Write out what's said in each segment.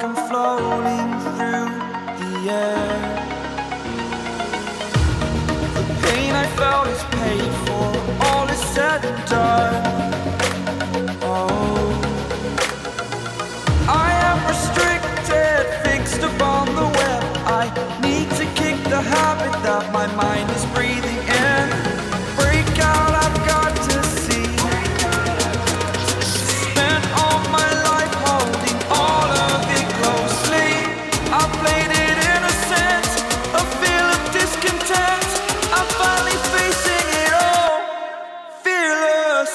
like I'm floating through the air. The pain I felt is paid for, all is said and done. Oh, I am restricted, fixed upon the web. I need to kick the habit that my mind is breathing in. Break out, I've got to see. Spent all my life holding all of it closely. I played it innocent, a feel of discontent. I'm finally facing it all, fearless.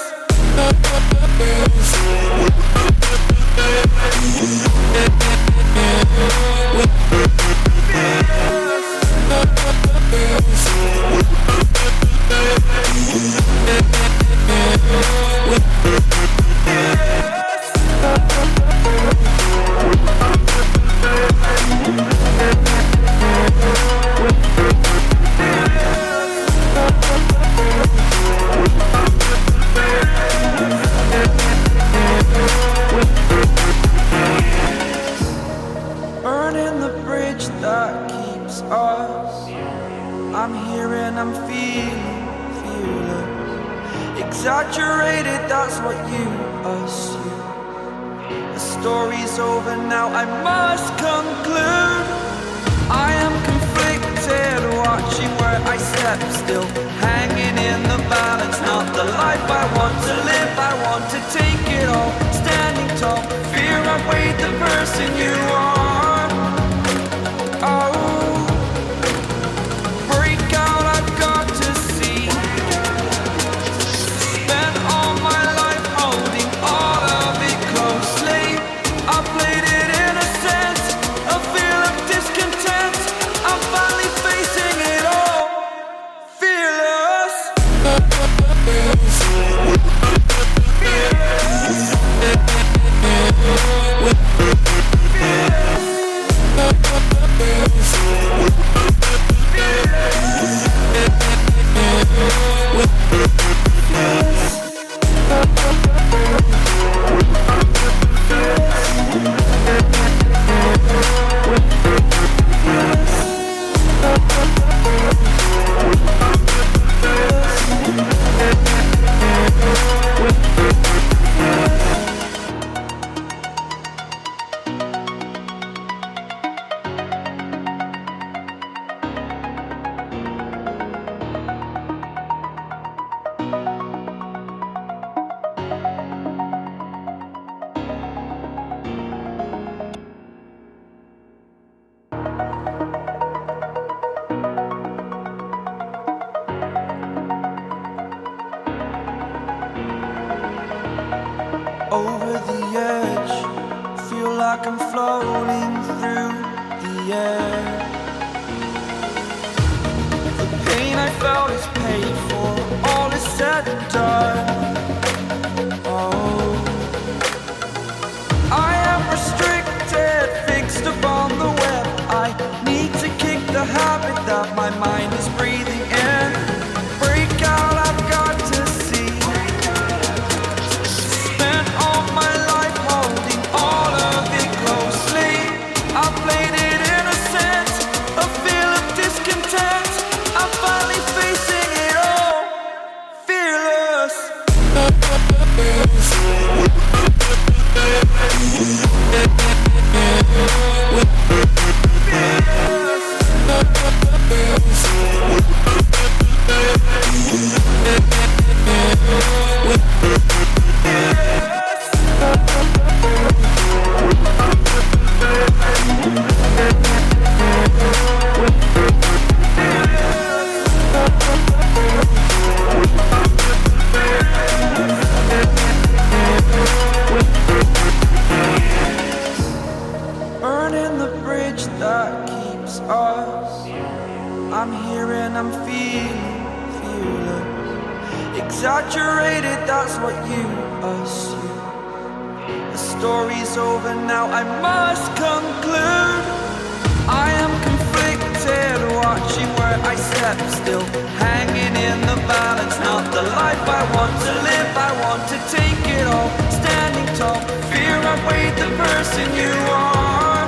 Burning the bridge that keeps us. I'm here and I'm feeling fearless. Exaggerated, that's what you assume. The story's over now, I must conclude. I am conflicted, watching where I step still, hanging in the balance. Not the life I want to live, I want to take it all. Standing tall, fear outweighed the person you are. Oh, break out, I've got to see. Spent all my life holding all of it closely. I played it innocent, a feel of discontent. I'm finally facing it all, fearless. Over the edge, feel like I'm floating through the air. The pain I felt is paid for, all is said and done. Oh, I am restricted, fixed upon the web. I need to kick the habit that my mind is breathing in. Break out, I've got to see. Spent all my life holding all of it closely. I played it innocent, a feel of discontent. I'm finally facing it all, fearless. Burning the bridge that keeps us. I'm here and I'm feeling fearless. Exaggerated, that's what you assume. The story's over now, I must conclude. I am conflicted, watching where I step still, hanging in the balance. Not the life I want to live, I want to take it all. Standing tall, fear outweighed the person you are.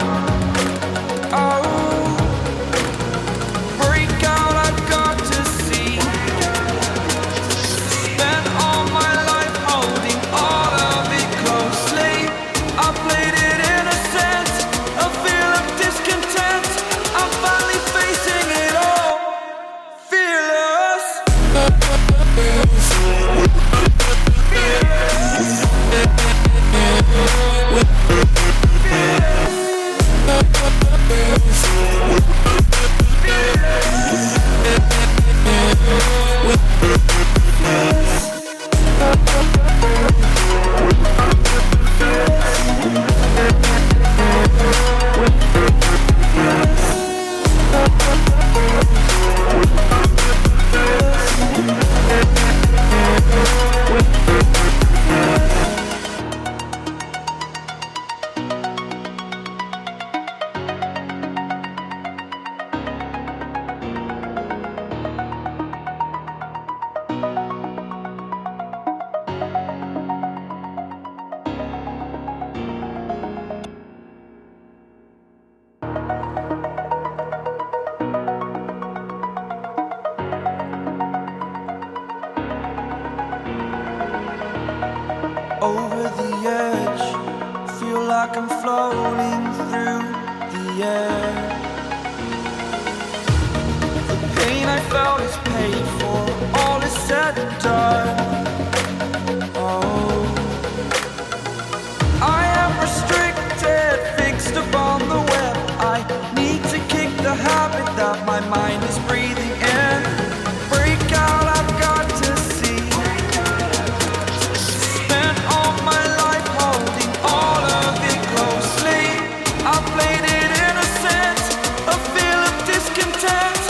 floating through the air. The pain I felt is paid for, all is said and done. Oh, I am restricted, fixed upon the web. I need to kick the habit that my mind is breathing in. Break out, I've got to see. Spent all my life holding all of it closely. I played it innocent, a feel of discontent.